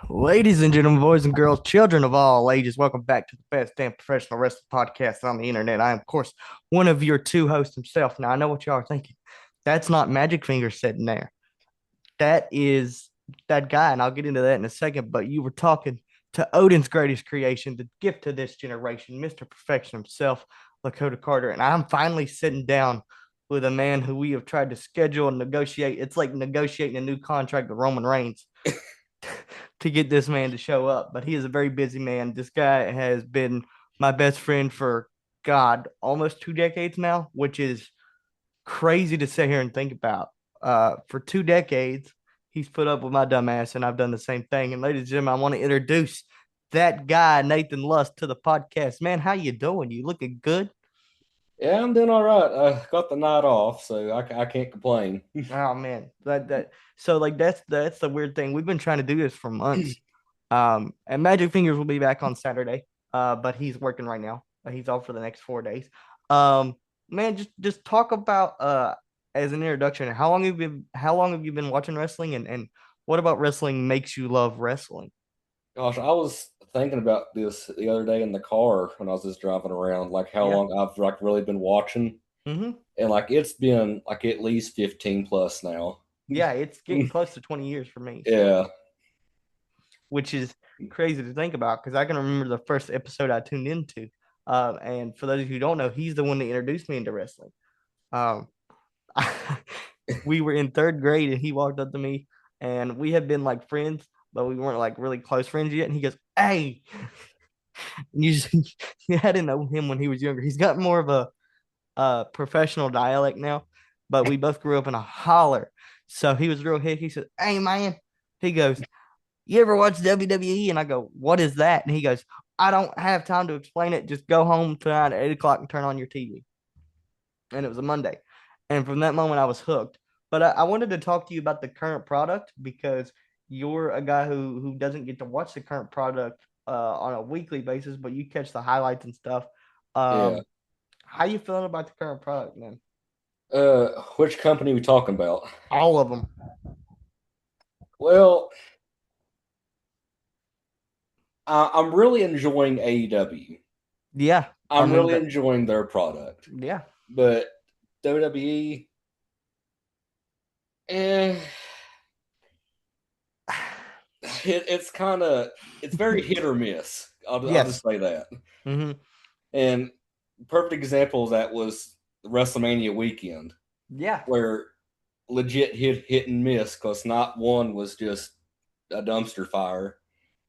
Ladies and gentlemen, boys and girls, children of all ages, welcome back to the best damn professional wrestling podcast on the internet. I am, of course, one of your two hosts himself. Now, I know what y'all are thinking. That's not Magic Finger sitting there. That is that guy, and I'll get into that in a second. But you were talking to Odin's greatest creation, the gift to this generation, Mr. Perfection himself, Lakota Carter. And I'm finally sitting down with a man who we have tried to schedule and negotiate. It's like negotiating a new contract with Roman Reigns to get this man to show up. But he is a very busy man. This guy has been my best friend for God almost 2 decades now, which is crazy to sit here and think about. For 2 decades, he's put up with my dumb ass, and I've done the same thing. And ladies and gentlemen, I want to introduce that guy, Nathan Lust, to the podcast. Man, how you doing? You looking good? Yeah, I'm doing all right. I got the night off, so I can't complain. Oh man, that so like that's the weird thing. We've been trying to do this for months. And Magic Fingers will be back on Saturday. But he's working right now. He's off for the next 4 days. Um, man, just talk about as an introduction. How long have you been watching wrestling, and what about wrestling makes you love wrestling? Gosh, I was thinking about this the other day in the car when I was just driving around, like how Yeah. long I've like really been watching, Mm-hmm. and like it's been like at least 15 plus now. Yeah, it's getting close to 20 years for me. So, Yeah. which is crazy to think about because I can remember the first episode I tuned into. And for those who don't know, he's the one that introduced me into wrestling. Um, we were in third grade and he walked up to me and we had been like friends, but we weren't like really close friends yet. And he goes, "Hey," and you just you had to know him when he was younger. He's got more of a professional dialect now, but we both grew up in a holler. So he was real hick. He said, "Hey man," he goes, "You ever watch WWE?" And I go, "What is that?" And he goes, "I don't have time to explain it. Just go home tonight at 8 o'clock and turn on your TV." And it was a Monday. And from that moment, I was hooked. But I wanted to talk to you about the current product because you're a guy who doesn't get to watch the current product on a weekly basis, but you catch the highlights and stuff. Yeah. Um, how you feeling about the current product, man? Which company we talking about? All of them. Well, I'm really enjoying AEW. Yeah, I I'm mean really that. enjoying their product, Yeah, but WWE, eh. It's kind of it's very hit or miss. I'll yes. just say that. Hmm. And perfect example of that was WrestleMania weekend, Yeah, where legit hit and miss because not one was just a dumpster fire.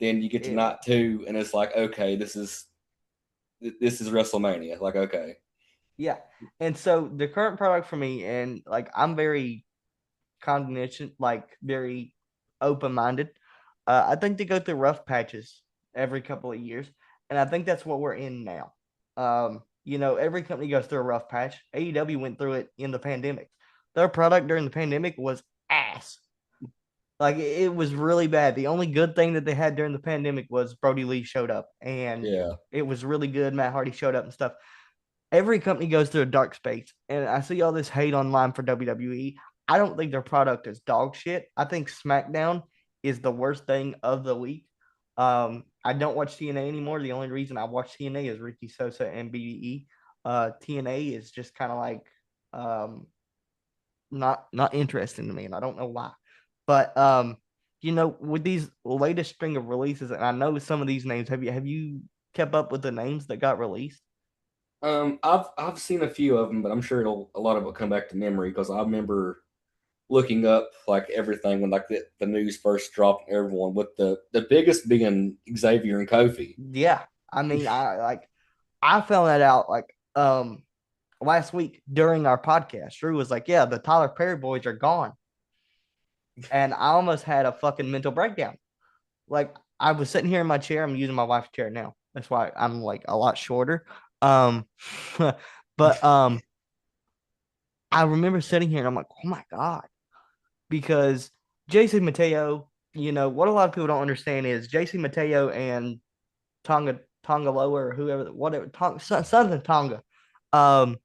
Then you get to it was. night two, and it's like, okay, this is WrestleMania. Like, okay, Yeah, and so the current product for me, and like I'm very condescending, like very open minded. I think they go through rough patches every couple of years, and I think that's what we're in now. Every company goes through a rough patch. AEW went through it in the pandemic. Their product during the pandemic was ass. Like it was really bad. The only good thing that they had during the pandemic was Brody Lee showed up, and yeah, it was really good. Matt Hardy showed up and stuff. Every company goes through a dark space, and I see all this hate online for WWE. I don't think their product is dog shit. I think SmackDown is the worst thing of the week. I don't watch TNA anymore. The only reason I watch TNA is Ricky Sosa and BDE. TNA is just kind of like um, not interesting to me, and I don't know why. But with these latest string of releases, and I know some of these names. Have you kept up with the names that got released? I've seen a few of them, but I'm sure a lot of it will come back to memory because I remember looking up like everything when like the news first dropped. Everyone with the biggest being Xavier and Kofi. Yeah. I mean, I found that out like last week during our podcast. Drew was like, "Yeah, the Tyler Perry boys are gone." And I almost had a fucking mental breakdown. Like I was sitting here in my chair, I'm using my wife's chair now. That's why I'm like a lot shorter. Um but I remember sitting here and I'm like, "Oh my God." Because JC Mateo, what a lot of people don't understand is JC Mateo and Tonga Loa or whoever, whatever, Sons of Tonga, um,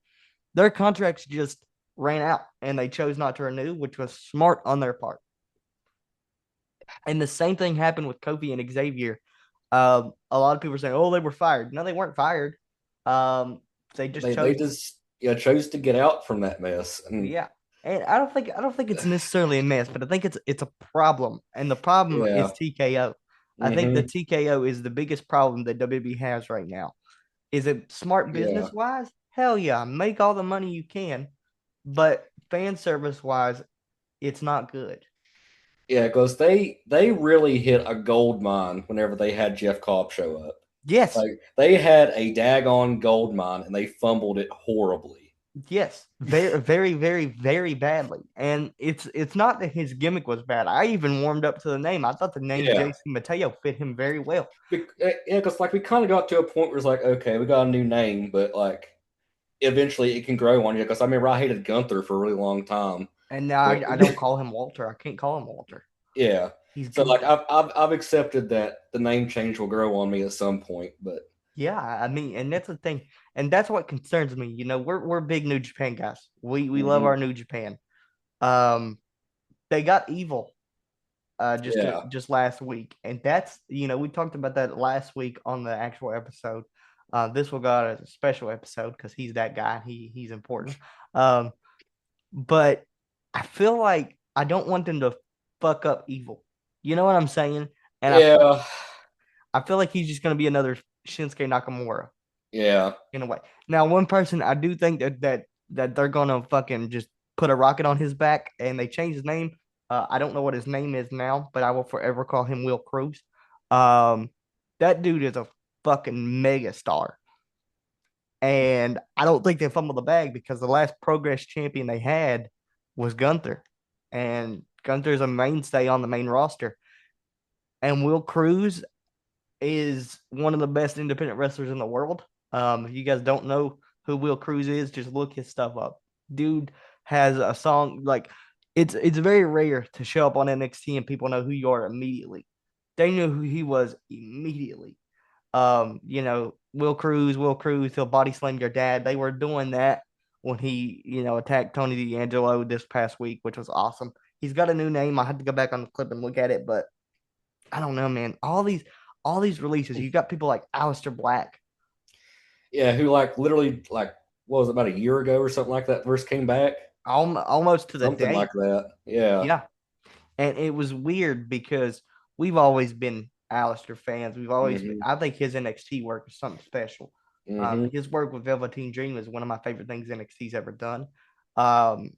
their contracts just ran out and they chose not to renew, which was smart on their part. And the same thing happened with Kofi and Xavier. A lot of people are saying, "Oh, they were fired." No, they weren't fired. Um, they just They chose. just chose to get out from that mess. And Yeah, and I don't think it's necessarily a mess, but I think it's a problem, and the problem is yeah. TKO. I think the Hmm. TKO is the biggest problem that WWE has right now. Is it smart Yeah. business wise? Hell yeah, make all the money you can, but fan service wise, it's not good. Yeah, because they really hit a gold mine whenever they had Jeff Cobb show up. Yes, Like they had a daggone gold mine and they fumbled it horribly. yes, very, very, very, very badly. And it's not that his gimmick was bad. I even warmed up to the name. I thought the name Yeah. JC Mateo fit him very well. Yeah, because like we kind of got to a point where it's like, okay, we got a new name, but like eventually it can grow on you. Because I remember I hated Gunther for a really long time, And now but I don't call him Walter. I can't call him Walter. yeah. He's So like goofy. I've accepted that the name change will grow on me at some point, but Yeah, I mean, and that's the thing, and that's what concerns me. We're big New Japan guys. We love mhm. our New Japan. Um, they got evil Yeah, just last week, and that's we talked about that last week on the actual episode. This will go out as a special episode because he's that guy. He's important. Um, but I feel like I don't want them to fuck up evil. You know what I'm saying? And yeah, I feel like he's just gonna be another Shinsuke Nakamura yeah, in a way. Now, one person I do think that they're gonna fucking just put a rocket on his back, and they changed his name. I don't know what his name is now, but I will forever call him Will Cruz. Um, that dude is a fucking mega star, and I don't think they fumbled the bag because the last Progress champion they had was Gunther, and Gunther's a mainstay on the main roster, and Will Cruz is one of the best independent wrestlers in the world. If you guys don't know who Will Cruz is, just look his stuff up. Dude has a song like it's very rare to show up on NXT and people know who you are immediately. They knew who he was immediately. Will Cruz, he'll body slam your dad. They were doing that when he, attacked Tony D'Angelo this past week, which was awesome. He's got a new name. I had to go back on the clip and look at it, but I don't know, man. All these releases, you got people like Aleister Black. yeah. Who like literally like what was it, about a year ago or something like that first came back, Almost to the something day. like that. Yeah. Yeah. And it was weird because we've always been Alistair fans. We've always been, Hmm. I think his NXT work is something special. Hmm. His work with Velveteen Dream is one of my favorite things NXT's ever done. Um,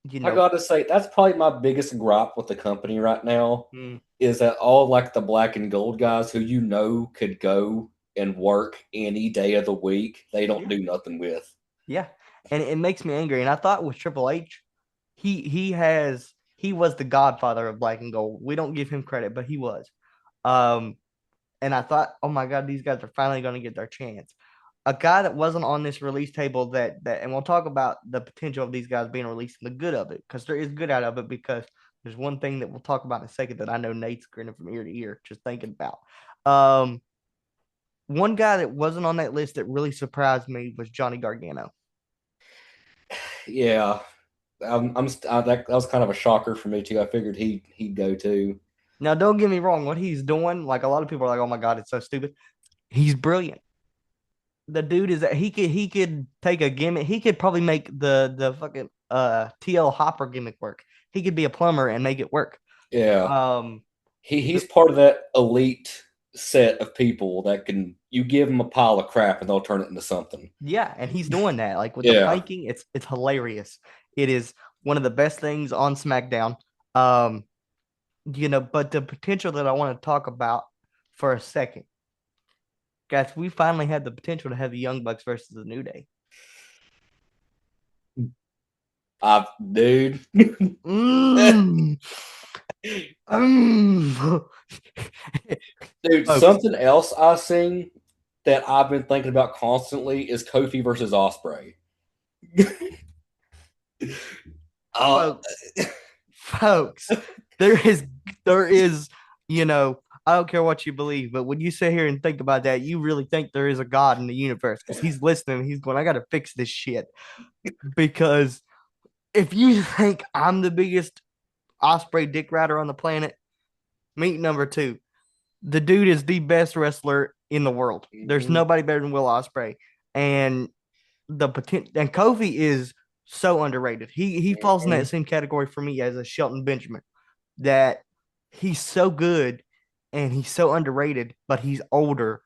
you I know, gotta say that's probably my biggest gripe with the company right now mm, is that all like the black and gold guys who could go and work any day of the week, they don't yeah, do nothing with. yeah. And it makes me angry. And I thought with Triple H, he was the godfather of black and gold. We don't give him credit, but he was. Um, and I thought, oh my God, these guys are finally going to get their chance. A guy that wasn't on this release table and we'll talk about the potential of these guys being released and the good of it because there is good out of it because there's one thing that we'll talk about in a second that I know Nate's grinning from ear to ear just thinking about. Um, One guy that wasn't on that list that really surprised me was Johnny Gargano. Yeah, that was kind of a shocker for me too. I figured he'd go too. Now, don't get me wrong, what he's doing, like a lot of people are like, oh my God, it's so stupid. He's brilliant. The dude is that he could take a gimmick. He could probably make the fucking TL Hopper gimmick work. He could be a plumber and make it work. Yeah, Um, he's part of that elite set of people that can you give them a pile of crap and they'll turn it into something. yeah, and he's doing that. Like with the Yeah, planking, it's hilarious. It is one of the best things on SmackDown. Um, but the potential that I want to talk about for a second, guys, we finally had the potential to have the Young Bucks versus the New Day. dude. Mm, mm. Dude, Folks, something else I seen that I've been thinking about constantly is Kofi versus Osprey. uh, folks, folks, there is, there is, you know, I don't care what you believe, but when you sit here and think about that, you really think there is a God in the universe because he's listening. He's going, I got to fix this shit. Because if you think I'm the biggest Osprey dick rider on the planet, Meet number two. The dude is the best wrestler in the world. There's Hmm. nobody better than Will Ospreay, and the potential. And Kofi is so underrated. He falls in Hmm. that same category for me as a Shelton Benjamin. That he's so good and he's so underrated, but he's older,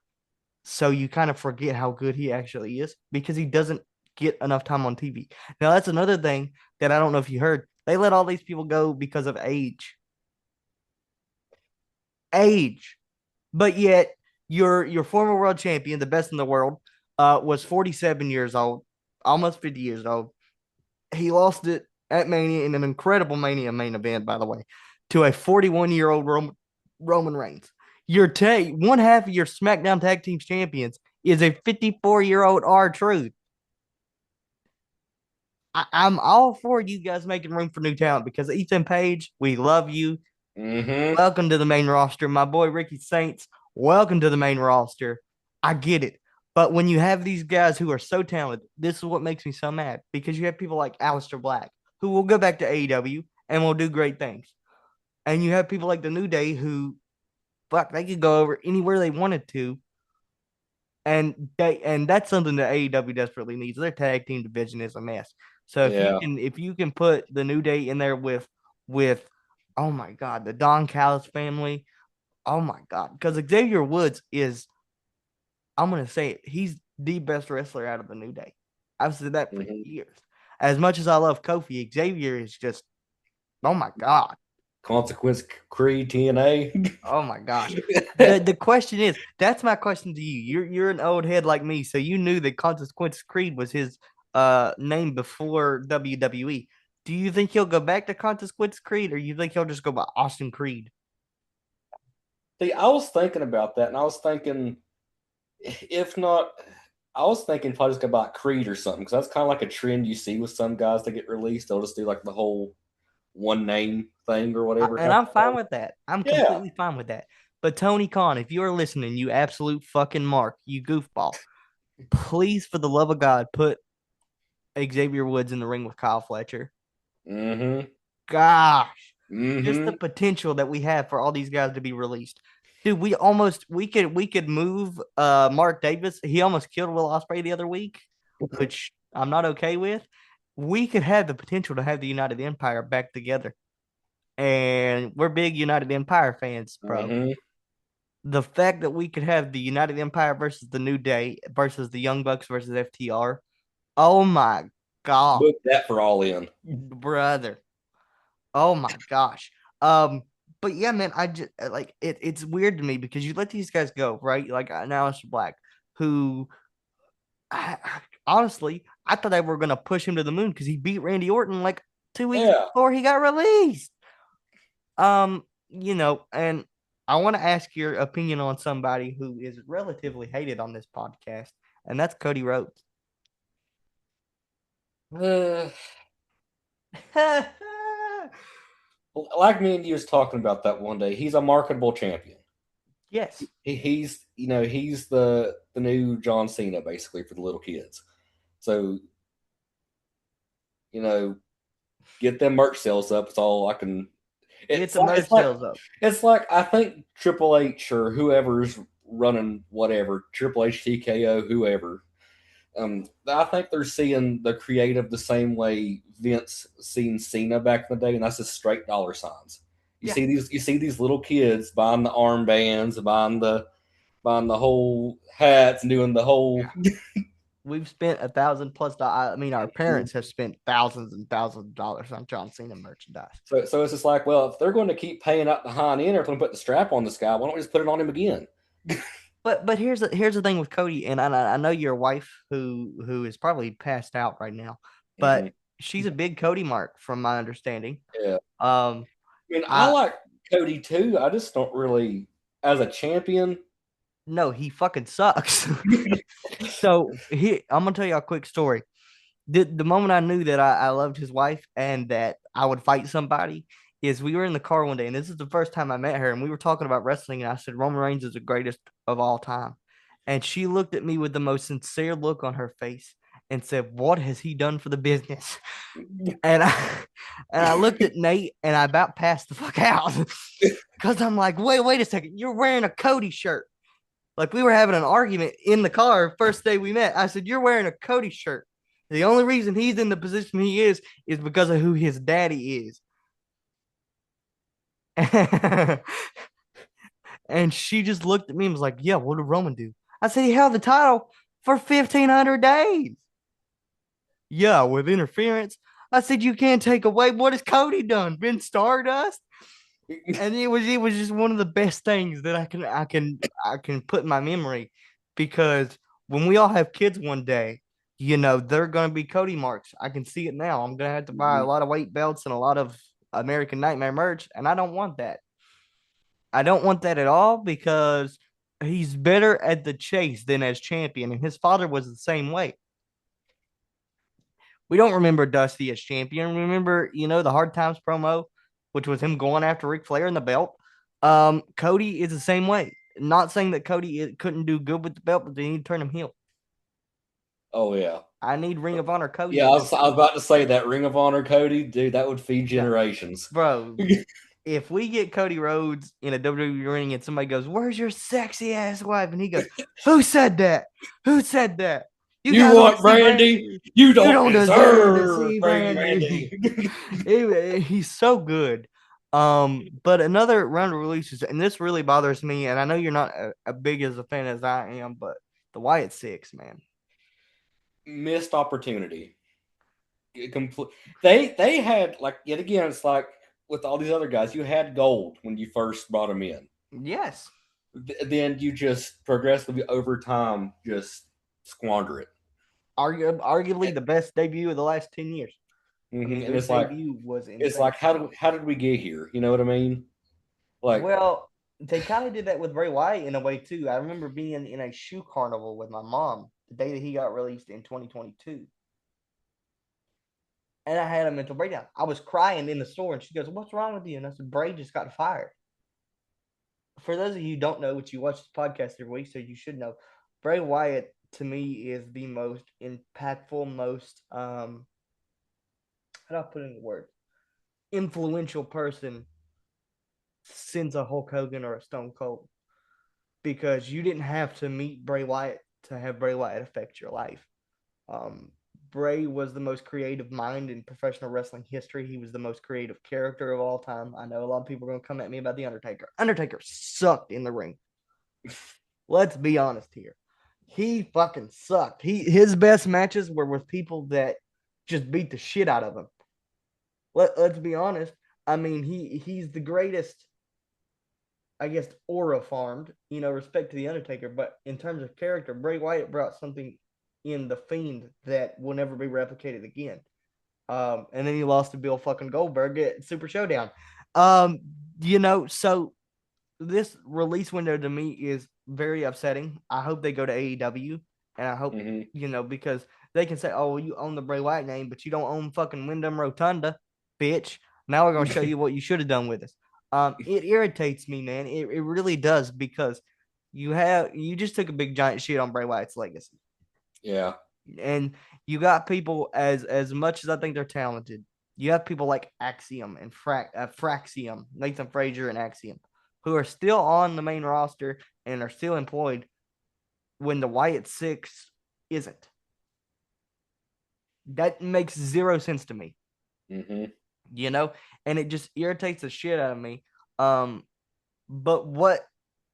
so you kind of forget how good he actually is because he doesn't get enough time on TV. Now that's another thing that I don't know if you heard. They let all these people go because of age. But yet your former world champion, the best in the world, was 47 years old, almost 50 years old. He lost it at Mania in an incredible Mania main event, by the way, to a 41-year-old Roman Reigns. One half of your SmackDown Tag Team champions is a 54-year-old R-Truth. I'm all for you guys making room for new talent because Ethan Page, we love you. Hmm. Welcome to the main roster. My boy Ricky Saints, welcome to the main roster. I get it. But when you have these guys who are so talented, this is what makes me so mad because you have people like Aleister Black who will go back to AEW and will do great things. And you have people like the New Day who, fuck, they could go over anywhere they wanted to. And that's something that AEW desperately needs. Their tag team division is a mess. So Yeah. if you can put the New Day in there with oh my god, the Don Callis family. Oh my god, because Xavier Woods is, I'm gonna say it, he's the best wrestler out of the New Day. I've said that for Hmm. years. As much as I love Kofi, Xavier is just, oh my god, Consequence Creed TNA. oh my gosh. The question is, that's my question to you. You're an old head like me, so you knew that Consequence Creed was his name before WWE. Do you think he'll go back to Consequence Creed, or you think he'll just go by Austin Creed? See, I was thinking about that, and I was thinking, if not, I was thinking probably just go by Creed or something, because that's kind of like a trend you see with some guys that get released. They'll just do like the whole one name thing or whatever. And I'm fine with that. I'm Yeah. completely fine with that. But Tony Khan, if you're listening, you absolute fucking mark, you goofball, please, for the love of God, put Xavier Woods in the ring with Kyle Fletcher. Mm-hmm. Gosh, just the Mm-hmm. potential that we have for all these guys to be released. Dude, we could move Mark Davis. He almost killed Will Ospreay the other week, which I'm not okay with. We could have the potential to have the United Empire back together. And we're big United Empire fans, bro. Mm-hmm. The fact that we could have the United Empire versus the New Day versus the Young Bucks versus FTR. Oh my god, Book that for All In. brother. Oh my gosh. Um, but yeah, man, I just like it's weird to me because you let these guys go, right? Like now it's Black, who honestly, I thought they were gonna push him to the moon because he beat Randy Orton like 2 weeks Yeah. before he got released. And I want to ask your opinion on somebody who is relatively hated on this podcast, and that's Cody Rhodes. Uh, like me and you was talking about that one day. He's a marketable champion. Yes, He's the new John Cena basically for the little kids. So you know, get them merch sales up. It's all I can. get It's the like merch it's like sales up. it's like I think Triple H or whoever's running whatever Triple H, TKO, whoever. I think they're seeing the creative the same way Vince seen Cena back in the day, and that's just straight dollar signs. Yeah, You see these little kids buying the armbands, buying the whole hats, and doing the whole. we've spent 1,000+ dollars. I mean, our parents have spent thousands and thousands of dollars on John Cena merchandise. So it's just like, well, if they're going to keep paying out the hind end or going to put the strap on this guy, why don't we just put it on him again? But here's the thing with Cody, and I know your wife who is probably passed out right now, but Hmm. she's a big Cody mark from my understanding. Yeah. Um, I mean, I I like Cody too. I just don't really, as a champion. No, he fucking sucks. I'm gonna tell you a quick story. The moment I knew that I loved his wife and that I would fight somebody is we were in the car one day, and this is the first time I met her, and we were talking about wrestling, and I said Roman Reigns is the greatest of all time, and she looked at me with the most sincere look on her face, and said, "What has he done for the business?" And I and I looked at Nate and I about passed the fuck out because I'm like, wait a second, you're wearing a Cody shirt. Like we were having an argument in the car first day we met. I said, "You're wearing a Cody shirt. The only reason he's in the position he is because of who his daddy is." And she just looked at me and was like, "Yeah, what did Roman do?" I said, "He held the title for 1,500 days." "Yeah, with interference." I said, "You can't take away what has Cody done? Been Stardust?" And it was just one of the best things that I can put in my memory, because when we all have kids one day, they're gonna be Cody marks. I can see it now. I'm gonna have to buy a lot of weight belts and a lot of American Nightmare merch, and I don't want that. I don't want that at all, because he's better at the chase than as champion, and his father was the same way. We don't remember Dusty as champion. Remember, the Hard Times promo, which was him going after Ric Flair in the belt. Cody is the same way. Not saying that Cody couldn't do good with the belt, but they need to turn him heel. Oh yeah. I need Ring of Honor Cody Yeah, in I this. was, I was about to say that Ring of Honor Cody, dude, that would feed Yeah, generations. bro. If we get Cody Rhodes in a WWE ring and somebody goes, "Where's your sexy ass wife?" and he goes, "Who said that? Who said that? You You guys want want to see Brandy? Brandy? You You don't don't deserve to deserve see Brandy. Brandy." He's so good. But another round of releases, and this really bothers me, and I know you're not a big as a fan as I am, but the Wyatt Six, man. Missed opportunity. Complete. They had like yet again. It's like with all these other guys, you had gold when you first brought them in. Yes, Then you just progressively over time just squander it. arguably the best debut of the last 10 years. I mean, And their it's like debut was it's insane. like how did we get here? You know what I mean? Like Well, they kind of did that with Bray Wyatt in a way too. I remember being in a shoe carnival with my mom the day that he got released in 2022, and I had a mental breakdown. I was crying in the store, and she goes, "What's wrong with you?" And I said, "Bray just got fired." For those of you who don't know, which you watch this podcast every week, so you should know, Bray Wyatt to me is the most impactful, most how do I put in the word, influential person since a Hulk Hogan or a Stone Cold, because you didn't have to meet Bray Wyatt to have Bray Wyatt affect your life. Um, Bray was the most creative mind in professional wrestling history. He was the most creative character of all time. I know a lot of people are going to come at me about The Undertaker. Undertaker sucked in the ring. Let's be honest here. He fucking sucked. His best matches were with people that just beat the shit out of him. Let's be honest. I mean, he's the greatest, I guess, aura farmed, respect to The Undertaker. But in terms of character, Bray Wyatt brought something in The Fiend that will never be replicated again. And then he lost to Bill fucking Goldberg at Super Showdown. So this release window to me is very upsetting. I hope they go to AEW, and I hope, because they can say, "Oh, well, you own the Bray Wyatt name, but you don't own fucking Wyndham Rotunda, bitch." Now we're gonna show you what you should have done with us. It irritates me, man. It really does, because you just took a big giant shit on Bray Wyatt's legacy, yeah. and you got people as much as I think they're talented. You have people like Axiom and Fraxium, Nathan Frazier and Axiom, who are still on the main roster and are still employed when the Wyatt Six isn't. That makes zero sense to me. And it just irritates the shit out of me. But what,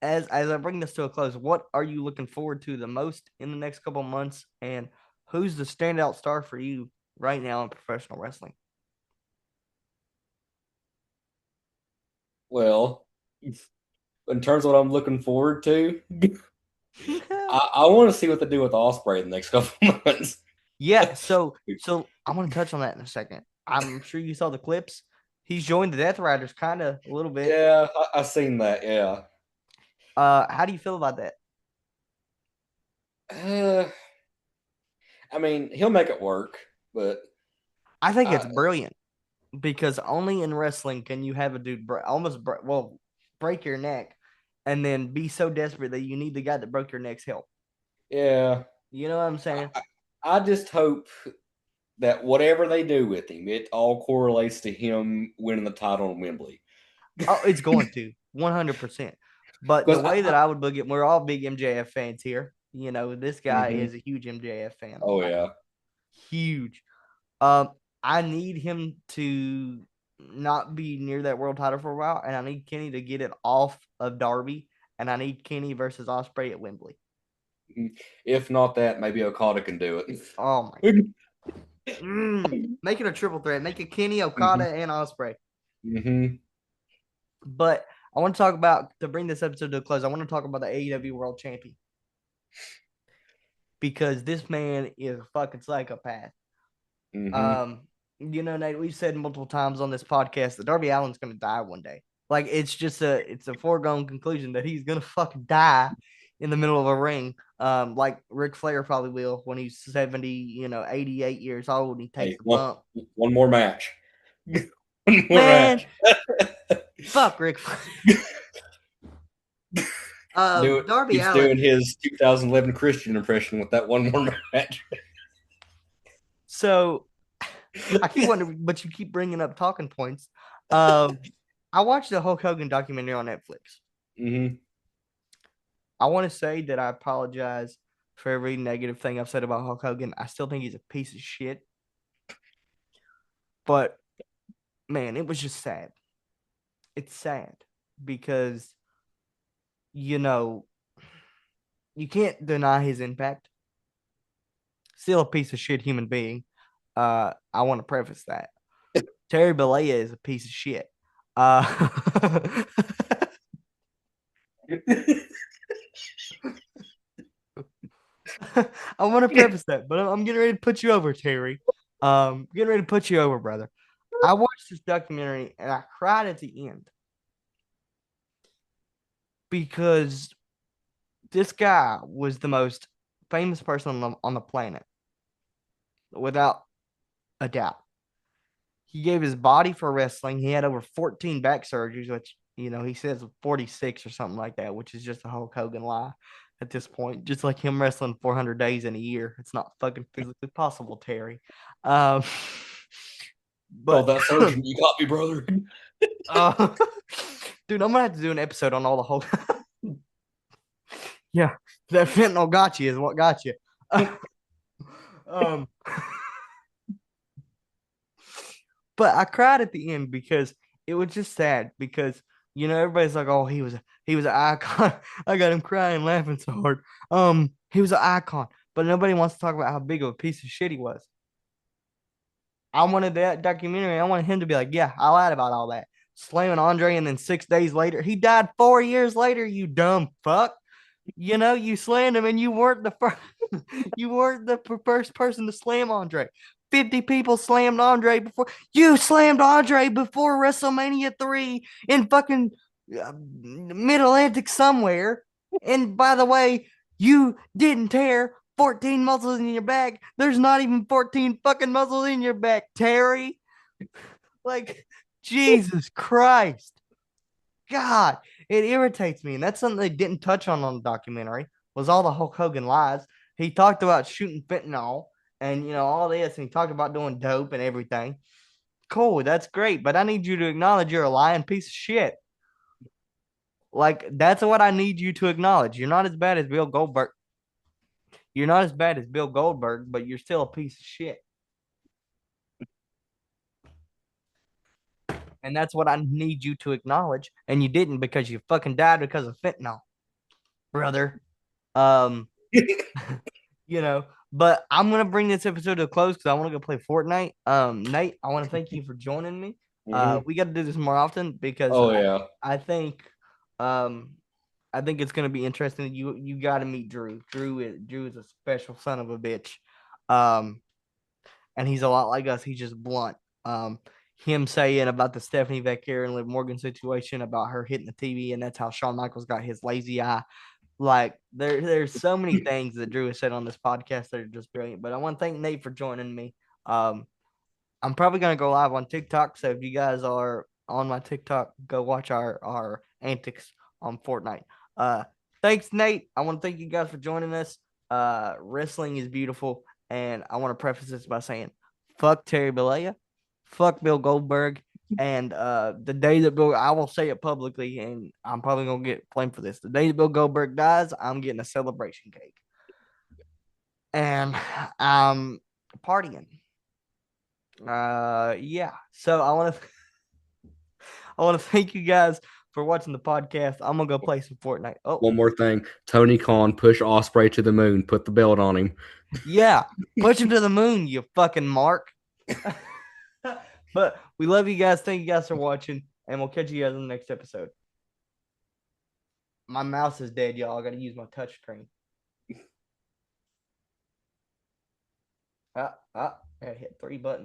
as I bring this to a close, what are you looking forward to the most in the next couple months, and who's the standout star for you right now in professional wrestling? Well, in terms of what I'm looking forward to, I want to see what they do with Osprey in the next couple months. Yeah, so I'm gonna touch on that in a second. I'm sure you saw the clips. He's joined the Death Riders kind of a little bit. Yeah, I seen that. Yeah. How do you feel about that? Uh, I mean, he'll make it work, but I think it's I, brilliant, because only in wrestling can you have a dude break your neck and then be so desperate that you need the guy that broke your neck's help. yeah, You know what I'm saying? I just hope that whatever they do with him, it all correlates to him winning the title in Wembley. Oh, it's going to 100%. But the Because way that I would book it, we're all big MJF fans here. You know, this guy Mhm. is a huge MJF fan. Oh Like, yeah. huge. I need him to not be near that world title for a while, and I need Kenny to get it off of Darby, and I need Kenny versus Osprey at Wembley. If not that, maybe Okada can do it. Oh my! Make it a triple threat. Make it Kenny, Okada, and Osprey. Mm-hmm. But I want to talk about, to bring this episode to a close, I want to talk about the AEW World Champion because this man is a fucking psychopath. Mm-hmm. You know, Nate, we've said multiple times on this podcast that Darby Allin's going to die one day. Like, it's a foregone conclusion that he's going to fucking die in the middle of a ring. Like Ric Flair probably will when he's 70, 88 years old and he takes Hey, the bump. one more match. One more Man, match. fuck Ric Flair. Darby Keeps Allin. doing his 2011 Christian impression with that one more match. So I keep wondering, but you keep bringing up talking points. I watched the Hulk Hogan documentary on Netflix. Mm-hmm. I want to say that I apologize for every negative thing I've said about Hulk Hogan. I still think he's a piece of shit. But man, it was just sad. It's sad because, you know, you can't deny his impact. Still a piece of shit human being. I want to preface that. Terry Bollea is a piece of shit. I want to preface that, but I'm getting ready to put you over, Terry. Getting ready to put you over, brother. I watched this documentary and I cried at the end because this guy was the most famous person on the planet, without a doubt. He gave his body for wrestling. He had over 14 back surgeries, which, he says 46 or something like that, which is just a Hulk Hogan lie at this point. Just like him wrestling 400 days in a year. It's not fucking physically possible, Terry. Um, Oh, but that surgeon, you got me, brother. uh, dude, I'm gonna have to do an episode on all the Hulk. Yeah, that fentanyl got you is what got you. Um, but I cried at the end because it was just sad because everybody's like, oh, he was an icon. I got him crying, laughing so hard. He was an icon, but nobody wants to talk about how big of a piece of shit he was. I wanted that documentary. I wanted him to be like, yeah, I lied about all that. Slamming Andre, and then 6 days later, he died 4 years later, you dumb fuck. You slammed him and you weren't the first you weren't the first person to slam Andre. 50 people slammed Andre before you slammed Andre before WrestleMania 3 in fucking Mid Atlantic somewhere. And by the way, you didn't tear 14 muscles in your back. There's not even 14 fucking muscles in your back, Terry. Like, Jesus Christ. God, it irritates me. And that's something they didn't touch on the documentary, was all the Hulk Hogan lies. He talked about shooting fentanyl and, all this. And he talked about doing dope and everything. Cool. That's great. But I need you to acknowledge you're a lying piece of shit. Like, that's what I need you to acknowledge. You're not as bad as Bill Goldberg. You're not as bad as Bill Goldberg, but you're still a piece of shit. And that's what I need you to acknowledge. And you didn't, because you fucking died because of fentanyl, brother. Um, but I'm gonna bring this episode to a close because I want to go play Fortnite. Nate, I want to thank you for joining me. Mm-hmm. We got to do this more often because Oh yeah. I think, um, I think it's gonna be interesting. You got to meet Drew. Drew is a special son of a bitch. Um, and he's a lot like us. He's just blunt. Him saying about the Stephanie Vaquer and Liv Morgan situation about her hitting the TV, and that's how Shawn Michaels got his lazy eye. Like, there's so many things that Drew has said on this podcast that are just brilliant. But I want to thank Nate for joining me. I'm probably gonna go live on TikTok, so if you guys are on my TikTok, go watch our antics on Fortnite. Thanks, Nate. I want to thank you guys for joining us. Wrestling is beautiful, And I want to preface this by saying, fuck Terry Bollea, fuck Bill Goldberg, and the day that I will say it publicly, and I'm probably gonna get blamed for this. The day that Bill Goldberg dies, I'm getting a celebration cake, and I'm partying. Yeah. So I want to thank you guys for watching the podcast. I'm gonna go play some Fortnite. Oh, One more thing. Tony Khan push Osprey to the moon. Put the belt on him. yeah, push him to the moon, you fucking mark. But we love you guys. Thank you guys for watching, and we'll catch you guys in the next episode. My mouse is dead, y'all. I gotta use my touch screen. I hit 3 buttons.